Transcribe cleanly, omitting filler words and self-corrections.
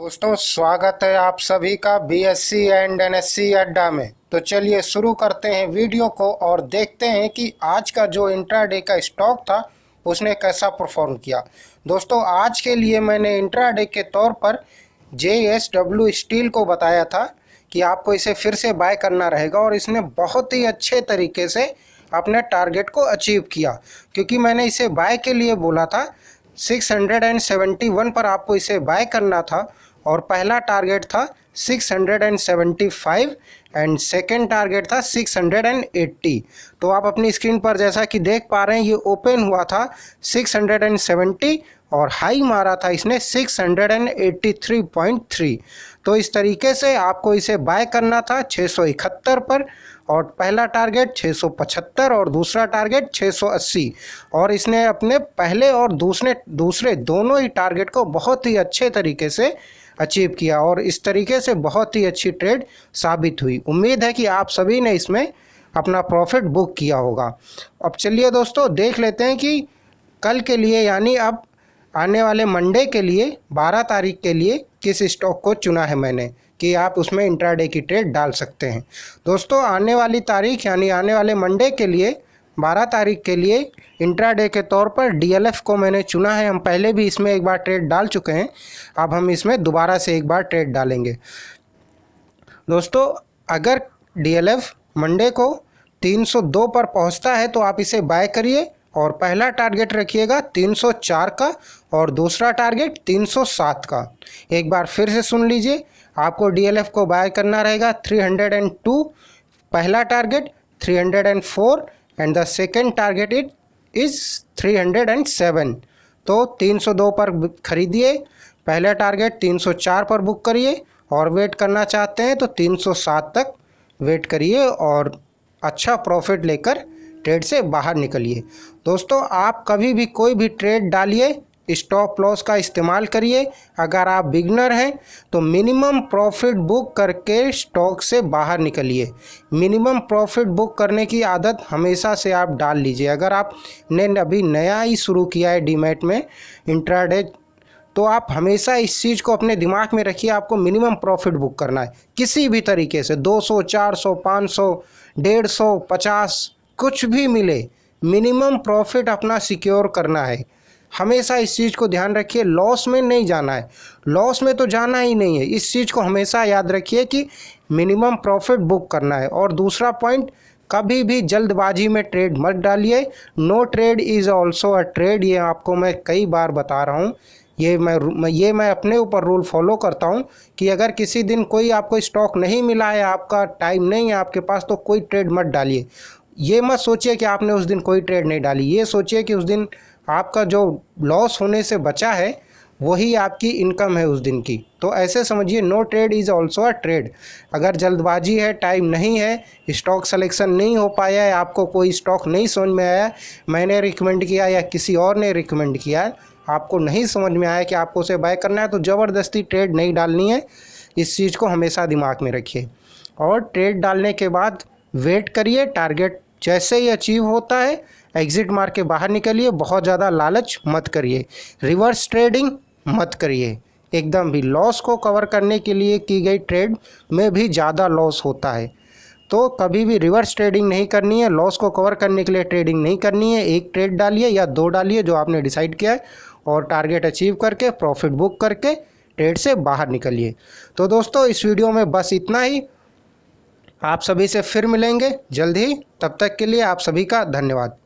दोस्तों स्वागत है आप सभी का बीएससी एंड एनएससी अड्डा में। तो चलिए शुरू करते हैं वीडियो को और देखते हैं कि आज का जो इंट्राडे का स्टॉक था उसने कैसा परफॉर्म किया। दोस्तों आज के लिए मैंने इंट्राडे के तौर पर JSW स्टील को बताया था कि आपको इसे फिर से बाय करना रहेगा और इसने बहुत ही अच्छे तरीके से अपने टारगेट को अचीव किया, क्योंकि मैंने इसे बाय के लिए बोला था 671 पर आपको इसे बाय करना था और पहला टारगेट था 675 एंड सेकेंड टारगेट था 680। तो आप अपनी स्क्रीन पर जैसा कि देख पा रहे हैं ये ओपन हुआ था 670 और हाई मारा था इसने 683.3। तो इस तरीके से आपको इसे बाय करना था 671 पर और पहला टारगेट 675 और दूसरा टारगेट 680 और इसने अपने पहले और दूसरे दोनों ही टारगेट को बहुत ही अच्छे तरीके से अचीव किया और इस तरीके से बहुत ही अच्छी ट्रेड साबित हुई। उम्मीद है कि आप सभी ने इसमें अपना प्रॉफिट बुक किया होगा। अब चलिए दोस्तों देख लेते हैं कि कल के लिए यानी अब आने वाले मंडे के लिए 12 तारीख के लिए किस स्टॉक को चुना है मैंने कि आप उसमें इंट्राडे की ट्रेड डाल सकते हैं। दोस्तों आने वाली तारीख यानी आने वाले मंडे के लिए 12 तारीख के लिए इंट्राडे के तौर पर DLF को मैंने चुना है। हम पहले भी इसमें एक बार ट्रेड डाल चुके हैं, अब हम इसमें दोबारा से एक बार ट्रेड डालेंगे। दोस्तों अगर DLF मंडे को 302 पर पहुंचता है तो आप इसे बाय करिए और पहला टारगेट रखिएगा 304 का और दूसरा टारगेट 307 का। एक बार फिर से सुन लीजिए, आपको DLF को बाय करना रहेगा 302, पहला target 304 and the second target is 307। तो 302 पर खरीदिए, पहला टारगेट 304 पर बुक करिए और वेट करना चाहते हैं तो 307 तक वेट करिए और अच्छा प्रॉफिट लेकर ट्रेड से बाहर निकलिए। दोस्तों आप कभी भी कोई भी ट्रेड डालिए स्टॉप लॉस का इस्तेमाल करिए। अगर आप बिगनर हैं तो मिनिमम प्रॉफिट बुक करके स्टॉक से बाहर निकलिए। मिनिमम प्रॉफिट बुक करने की आदत हमेशा से आप डाल लीजिए। अगर आपने अभी नया ही शुरू किया है डीमैट में इंट्राडे तो आप हमेशा इस चीज़ को अपने दिमाग में रखिए, आपको मिनिमम प्रॉफिट बुक करना है किसी भी तरीके से, 200, 400, 500, 150, 50 कुछ भी मिले, मिनिमम प्रॉफिट अपना सिक्योर करना है। हमेशा इस चीज़ को ध्यान रखिए, लॉस में नहीं जाना है, लॉस में तो जाना ही नहीं है। इस चीज़ को हमेशा याद रखिए कि मिनिमम प्रॉफिट बुक करना है। और दूसरा पॉइंट, कभी भी जल्दबाजी में ट्रेड मत डालिए। No trade is also a trade, ये आपको मैं कई बार बता रहा हूँ। ये मैं अपने ऊपर रूल फॉलो करता हूँ कि अगर किसी दिन कोई आपको स्टॉक नहीं मिला है, आपका टाइम नहीं है आपके पास, तो कोई ट्रेड मत डालिए। ये मत सोचिए कि आपने उस दिन कोई ट्रेड नहीं डाली, ये सोचिए कि उस दिन आपका जो लॉस होने से बचा है वही आपकी इनकम है उस दिन की। तो ऐसे समझिए no trade is also a trade. अगर जल्दबाजी है, टाइम नहीं है, स्टॉक सिलेक्शन नहीं हो पाया है, आपको कोई स्टॉक नहीं समझ में आया, मैंने रिकमेंड किया या किसी और ने रिकमेंड किया, आपको नहीं समझ में आया कि आपको उसे बाय करना है, तो ज़बरदस्ती ट्रेड नहीं डालनी है। इस चीज़ को हमेशा दिमाग में रखिए और ट्रेड डालने के बाद वेट करिए। टारगेट जैसे ही अचीव होता है एग्ज़िट मार के बाहर निकलिए। बहुत ज़्यादा लालच मत करिए, रिवर्स ट्रेडिंग मत करिए। एकदम भी लॉस को कवर करने के लिए की गई ट्रेड में भी ज़्यादा लॉस होता है, तो कभी भी रिवर्स ट्रेडिंग नहीं करनी है। लॉस को कवर करने के लिए ट्रेडिंग नहीं करनी है। एक ट्रेड डालिए या दो डालिए जो आपने डिसाइड किया है और टारगेट अचीव करके प्रॉफिट बुक करके ट्रेड से बाहर निकलिए। तो दोस्तों इस वीडियो में बस इतना ही। आप सभी से फिर मिलेंगे जल्द ही, तब तक के लिए आप सभी का धन्यवाद।